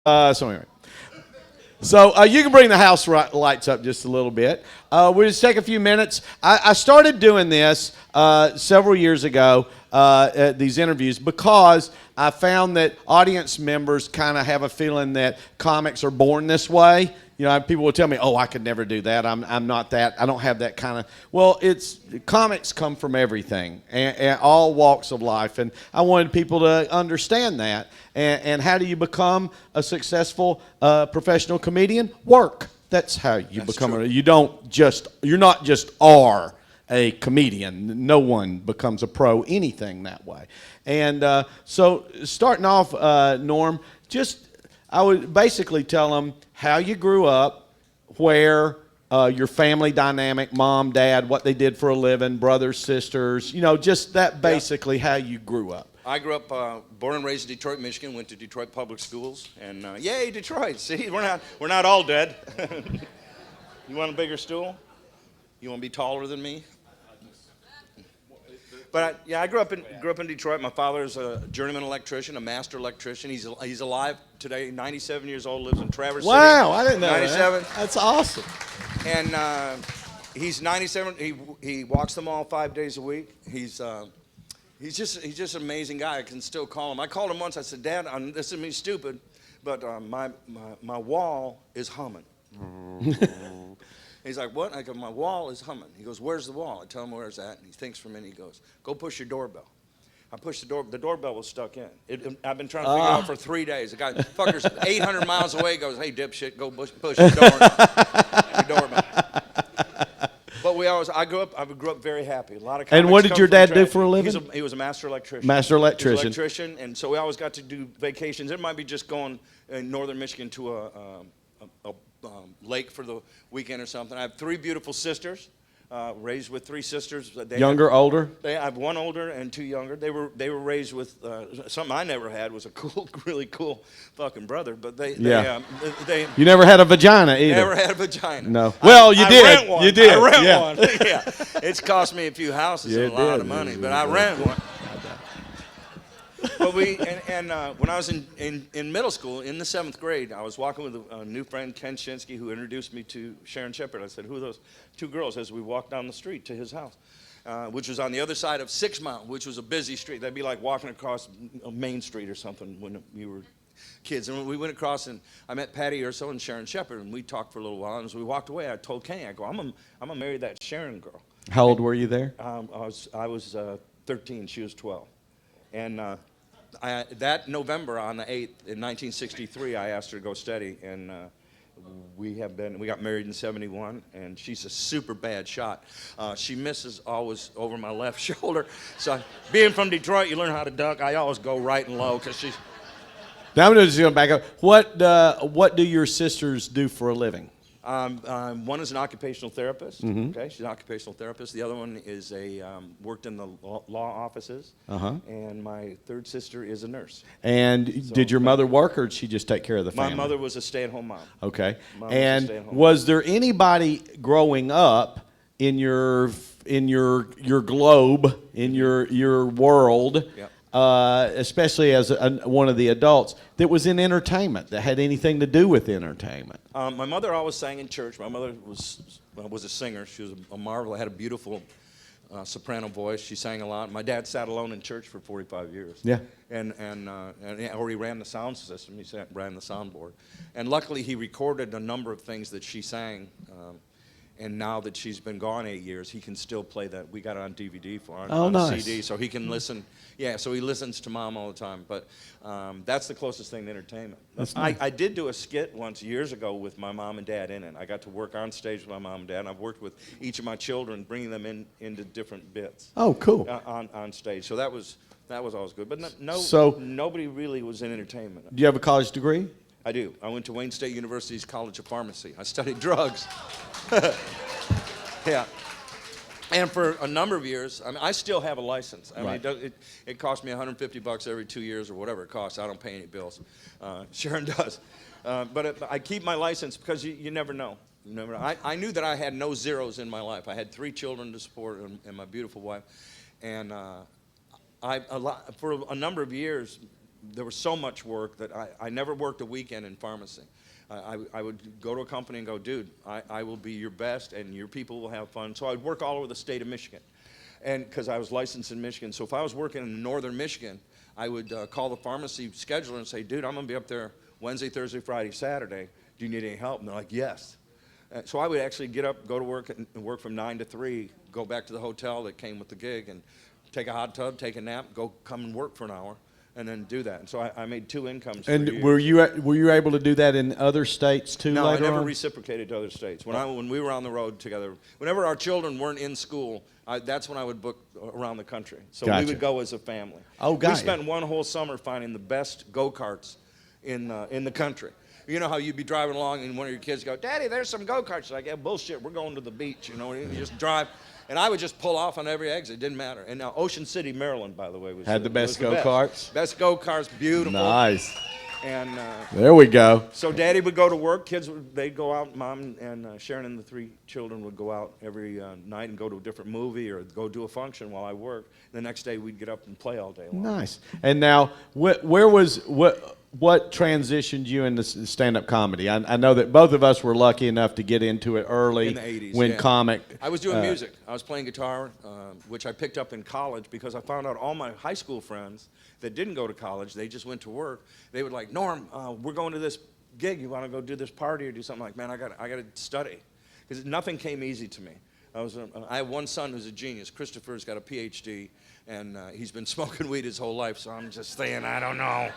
So anyway, so you can bring the house lights up just a little bit. We'll just take a few minutes. I started doing this several years ago, at these interviews, because I found that audience members kind of have a feeling that comics are born this way. You know, people will tell me, "Oh, I could never do that. I'm not that. I don't have that kind of." Well, it's comics come from everything and all walks of life, and I wanted people to understand that. And how do you become a successful professional comedian? Work. That's how you become. You're not just are a comedian. No one becomes a pro anything that way. And so starting off, Norm, I would basically tell them how you grew up, where your family dynamic, mom, dad, what they did for a living, brothers, sisters, just that basically how you grew up. I grew up born and raised in Detroit, Michigan. Went to Detroit public schools, and yay, Detroit! See, we're not all dead. You want a bigger stool? You want to be taller than me? But I grew up in Detroit. My father's a journeyman electrician, a master electrician. He's alive today, 97 years old, lives in Traverse City. Wow, I didn't know 97. that. That's awesome. And he's 97. He walks the mall 5 days a week. He's just an amazing guy. I can still call him. I called him once. I said, "Dad, this is me stupid, but my wall is humming." He's like, "What?" I go, "My wall is humming." He goes, "Where's the wall?" I tell him where it's at, and he thinks for a minute. He goes, "Go push your doorbell." I pushed the door. The doorbell was stuck in. I've been trying to figure it out for 3 days. The guy, fucker's 800 miles away, goes, "Hey, dipshit, go push your doorbell." But I grew up very happy. A lot of. And what did your dad do for a living? He was a master electrician. Master electrician. He was an electrician, and so we always got to do vacations. It might be just going in northern Michigan to a lake for the weekend or something. I have 3 beautiful sisters, raised with 3 sisters. Younger, older? I have 1 older and 2 younger. They were raised with something I never had, was a really cool fucking brother. But they you never had a vagina either. Never had a vagina. No. Well, you did. Rent one. You did. I rent one. Yeah. It's cost me a few houses and a lot of money, but I rent one. But when I was in middle school, in the 7th grade, I was walking with a new friend, Ken Shinsky, who introduced me to Sharon Shepard. I said, "Who are those 2 girls?" As we walked down the street to his house, which was on the other side of 6 Mile, which was a busy street. That'd be like walking across Main Street or something when we were kids. And we went across, and I met Patty Urso and Sharon Shepard, and we talked for a little while. And as we walked away, I told Kenny, I go, I'm gonna marry that Sharon girl." How old were you there? I was 13. She was 12, and. That November on the 8th in 1963, I asked her to go steady, and we got married in 71, and she's a super bad shot. She misses always over my left shoulder. So being from Detroit, you learn how to duck. I always go right and low because she's. Now I'm just going to back up. What do your sisters do for a living? One is an occupational therapist. Mm-hmm. Okay, she's an occupational therapist. The other one is worked in the law offices. Uh-huh. And my third sister is a nurse. And did your mother work, or did she just take care of the family? My mother was a stay-at-home mom. Okay. And was there anybody growing up in your globe, in your world? Yep. Especially as one of the adults, that was in entertainment, that had anything to do with entertainment? My mother always sang in church. My mother was a singer. She was a marvel. Had a beautiful soprano voice. She sang a lot. My dad sat alone in church for 45 years. Yeah. Or he ran the sound system. He ran the soundboard. And luckily, he recorded a number of things that she sang. And now that she's been gone 8 years, he can still play that. We got it on DVD on nice. CD, so he can listen. Yeah, so he listens to Mom all the time. But that's the closest thing to entertainment. That's nice. I did do a skit once years ago with my mom and dad in it. I got to work on stage with my mom and dad, and I've worked with each of my children, bringing them into different bits. Oh, cool. On stage. So that was always good. But nobody really was in entertainment. Do you have a college degree? I do. I went to Wayne State University's College of Pharmacy. I studied drugs. Yeah. And for a number of years, I still have a license. I mean, it costs me $150 every 2 years or whatever it costs. I don't pay any bills. Sharon does. But I keep my license because you never know. You never know. I knew that I had no zeros in my life. I had 3 children to support and my beautiful wife. And for a number of years, there was so much work that I never worked a weekend in pharmacy. I would go to a company and go, dude, I will be your best and your people will have fun. So I'd work all over the state of Michigan, and because I was licensed in Michigan. So if I was working in northern Michigan, I would call the pharmacy scheduler and say, dude, I'm going to be up there Wednesday, Thursday, Friday, Saturday. Do you need any help? And they're like, yes. So I would actually get up, go to work, and work from 9 to 3, go back to the hotel that came with the gig, and take a hot tub, take a nap, come and work for an hour, and then do that. And so I made 2 incomes. And for years. were you able to do that in other states too? No, I later never on? reciprocated to other states. When we were on the road together, whenever our children weren't in school, that's when I would book around the country. So Gotcha. we would go as a family. Oh, got We ya. spent one whole summer finding the best go-karts in the country. You know how you'd be driving along and one of your kids go, Daddy, there's some go-karts. You're like, yeah, bullshit, we're going to the beach. You know, you just drive. And I would just pull off on every exit. It didn't matter. And now Ocean City, Maryland, by the way, Had the best was go-karts? Best go-karts, beautiful. Nice. And There we go. so Daddy would go to work. Kids, they'd go out. Mom and Sharon and the 3 children would go out every night and go to a different movie or go do a function while I worked. The next day, we'd get up and play all day long. Nice. And now, what transitioned you into stand-up comedy? I know that both of us were lucky enough to get into it early In the 80s, when yeah. comic. I was doing music. I was playing guitar, which I picked up in college because I found out all my high school friends that didn't go to college, they just went to work. They would like, Norm, we're going to this gig. You want to go do this party or do something? Like, man, I got to study, because nothing came easy to me. I have one son who's a genius. Christopher's got a PhD, and he's been smoking weed his whole life. So I'm just saying, I don't know,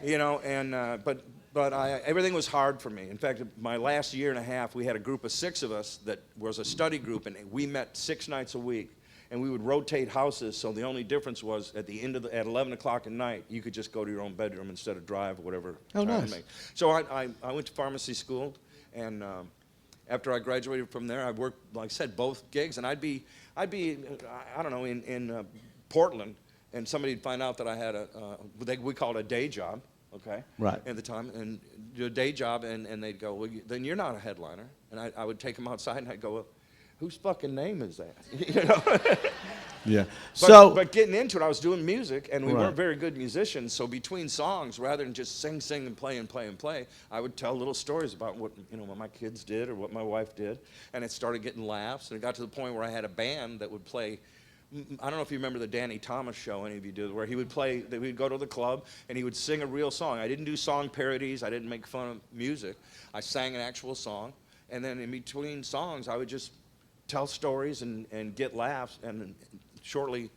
you know. And but everything was hard for me. In fact, my last year and a half, we had a group of 6 of us that was a study group, and we met 6 nights a week. And we would rotate houses, so the only difference was at the end of at 11 o'clock at night, you could just go to your own bedroom instead of drive or whatever. Oh, nice. So I went to pharmacy school, and after I graduated from there, I worked, like I said, both gigs, and I'd be I don't know, in Portland, and somebody'd find out that I had we called it a day job, okay? Right. At the time, and do a day job, and they'd go, well, then you're not a headliner. And I would take them outside, and I'd go, well, whose fucking name is that? You know? Yeah. But getting into it, I was doing music, and we Right. weren't very good musicians. So between songs, rather than just sing, and play, I would tell little stories about what my kids did or what my wife did, and it started getting laughs. And it got to the point where I had a band that would play. I don't know if you remember the Danny Thomas show, any of you did, where he would play. We'd go to the club, and he would sing a real song. I didn't do song parodies. I didn't make fun of music. I sang an actual song, and then in between songs, I would just tell stories and get laughs. And shortly,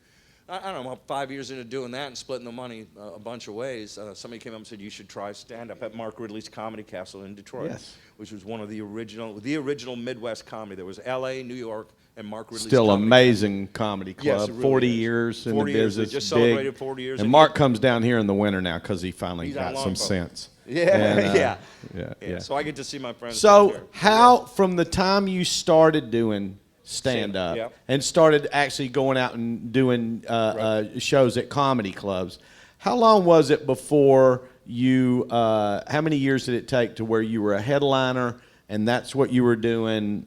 I don't know, about 5 years into doing that and splitting the money a bunch of ways, somebody came up and said, you should try stand-up at Mark Ridley's Comedy Castle in Detroit, Yes. which was one of the original Midwest comedy. There was L.A., New York, and Mark Ridley's Still Comedy amazing comedy club. Yes, it really 40 is. years in 40 the years. business. We just big. celebrated 40 years. And Mark comes down here in the winter now because he finally He's on got some Longboat. sense. Yeah, And, yeah. So I get to see my friends. So there. how, from the time you started doing stand-up Yeah. and started actually going out and doing shows at comedy clubs, how long was it before you, how many years did it take to where you were a headliner and that's what you were doing?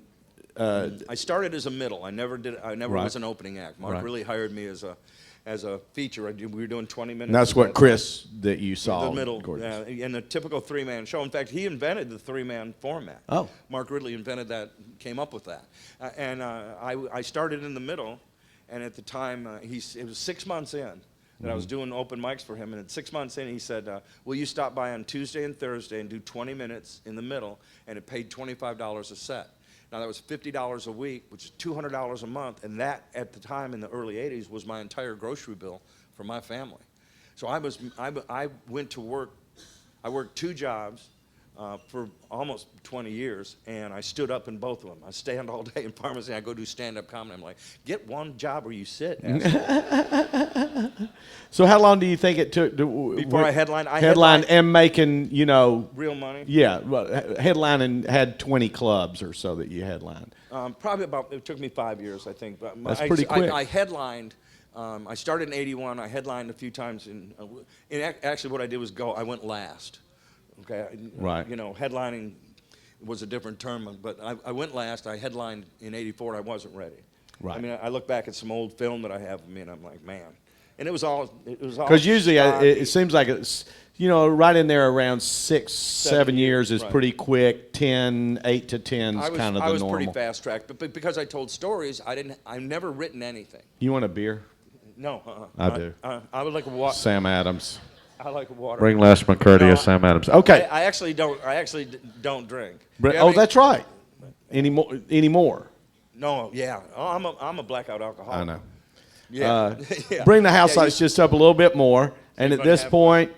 I started as a middle. I never Right. was an opening act. Mark Right. really hired me as a feature. We were doing 20 minutes. And that's what Chris that you saw. The middle, Gordon. in a typical 3-man show. In fact, he invented the 3-man format. Oh. Mark Ridley invented that, came up with that. I started in the middle, and at the time, it was 6 months in that I was doing open mics for him, and at 6 months in, he said, will you stop by on Tuesday and Thursday and do 20 minutes in the middle, and it paid $25 a set. Now, that was $50 a week, which is $200 a month, and that, at the time in the early 80s, was my entire grocery bill for my family. So I went to work. I worked 2 jobs for almost 20 years, and I stood up in both of them. I stand all day in pharmacy. I go do stand-up comedy. I'm like, get one job where you sit, asshole. So how long do you think it took to, Before I headlined? headline and making, real money? Yeah, well, headlining had 20 clubs or so that you headlined. Probably it took me 5 years, I think. But That's pretty quick. I headlined. I started in '81. I headlined a few times. Actually, what I did was I went last. Okay. Right. Headlining was a different term, but I went last. I headlined in '84, and I wasn't ready. Right. I mean, I look back at some old film that I have of me, and I'm like, man, And it was all Because usually it seems like it's, right in there around 7 years is right. pretty quick. 8 to 10 is kind of the normal. I was pretty fast tracked, but because I told stories, I've never written anything. You want a beer? No, I do. I would like a water. Sam Adams. I like water. Bring Les McCurdy or Sam Adams. Okay. I actually don't drink. That's right. Anymore. No, yeah. Oh, I'm a blackout alcoholic. I know. Yeah. Yeah. Bring the house lights just up a little bit more. And at this point,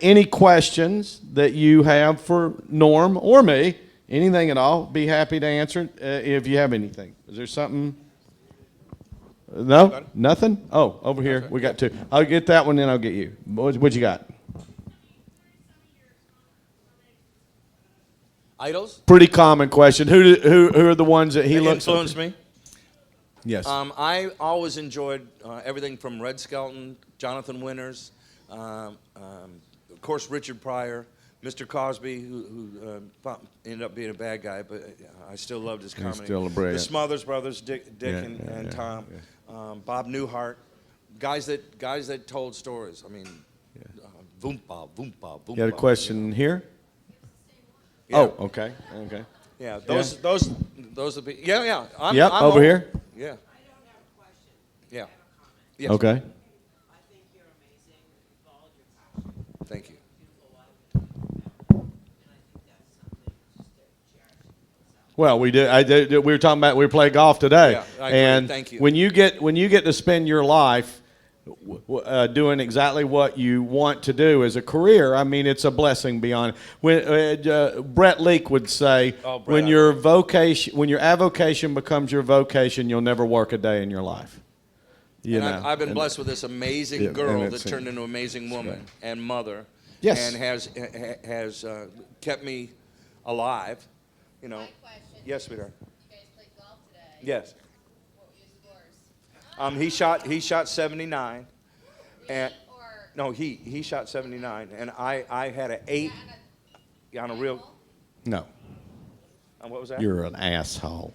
any questions that you have for Norm or me, anything at all, be happy to answer if you have anything. Is there something? No? Nothing? Oh, over here. Okay. We got two. I'll get that one, then I'll get you. What you got? Idols? Pretty common question. Who are the ones that he looks up to? Influenced me? Yes. I always enjoyed everything from Red Skelton, Jonathan Winters, of course Richard Pryor, Mr. Cosby, who ended up being a bad guy, but I still loved his comedy. Still a brilliant. The Smothers Brothers, Dick and Tom, Bob Newhart, guys that told stories. I mean, voompa, voompa, voompa. You got a question here? Yeah. Oh, okay. Okay. Yeah, those are the yeah. I'm over here. Yeah. I don't have a question. Yeah. I have a comment. Yes. Okay. I think you're amazing. You followed your passion. Thank you. Beautiful life. And I think that's something just to cherish. Well, we were talking about we play golf today, Yeah, I agree. and Thank you. when you get to spend your life doing exactly what you want to do as a career, I mean, it's a blessing beyond. When Brett Leake would say, when your avocation becomes your vocation, you'll never work a day in your life. I've been blessed with this amazing girl that turned into an amazing woman and mother, Yes. and has kept me alive. My question. Yes, sweetheart. You guys played golf today. Yes. What were your scores? He shot 79, and Or no, he shot 79, and I had an 8 on a real. No, What was that? you're an asshole.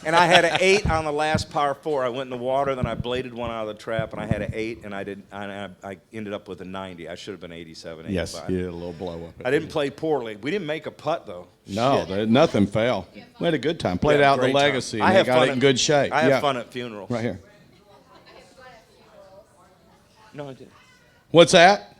And I had an 8 on the last par 4. I went in the water, then I bladed one out of the trap, and I had an 8, and I ended up with a 90. I should have been 87, 85. Yes, you had a little blow up. I didn't play poorly. We didn't make a putt though. No, nothing fell. We had a good time. Played out the great time. legacy. I And have got fun it in good shape. I have fun at funerals. Right here. I have fun at funerals. No, I didn't. What's that?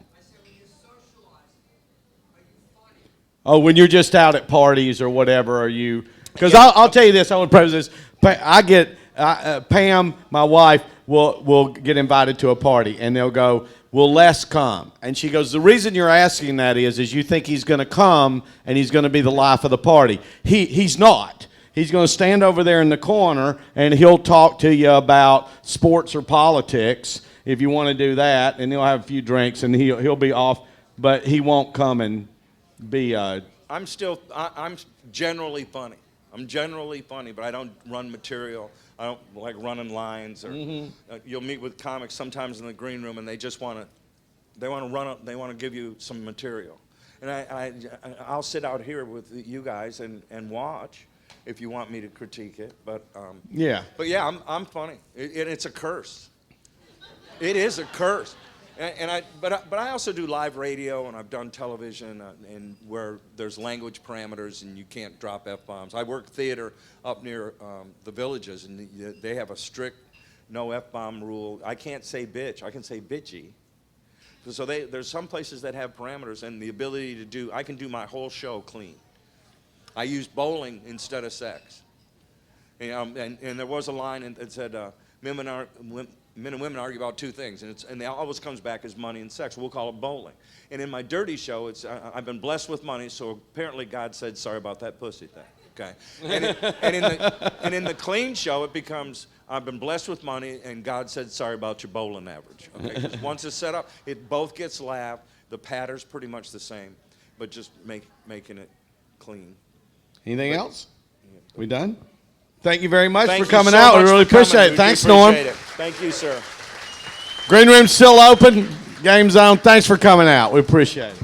Oh, when you're just out at parties or whatever, are you? Because I'll tell you this. I want to preface this. Pam, my wife, will get invited to a party, and they'll go, "Will Les come?" And she goes, "The reason you're asking that is you think he's going to come and he's going to be the life of the party. He's not. He's going to stand over there in the corner and he'll talk to you about sports or politics if you want to do that, and he'll have a few drinks and he'll be off, but he won't come and be." I'm generally funny. I'm generally funny, but I don't run material. I don't like running lines. Or you'll meet with comics sometimes in the green room, and they just want to give you some material. And I'll sit out here with you guys and watch if you want me to critique it. But Yeah. But yeah, I'm funny. It's a curse. It is a curse. But I also do live radio, and I've done television, and where there's language parameters and you can't drop F-bombs. I work theater up near the Villages, and they have a strict no F-bomb rule. I can't say bitch. I can say bitchy. So there's some places that have parameters and the ability to I can do my whole show clean. I use bowling instead of sex. And there was a line that said, men and women argue about two things, and it always comes back as money and sex. We'll call it bowling. And in my dirty show, I've been blessed with money, so apparently God said, sorry about that pussy thing. Okay. And in the clean show, it becomes, I've been blessed with money, and God said, sorry about your bowling average. Okay. 'Cause once it's set up, it both gets laughed. The pattern's pretty much the same, but just making it clean. Anything else? We done? Thank you very much Thank for you coming so out. We much really for coming. appreciate it. We Thanks, appreciate Norm. it. Thank you, sir. Green room's still open. Game zone. Thanks for coming out. We appreciate it.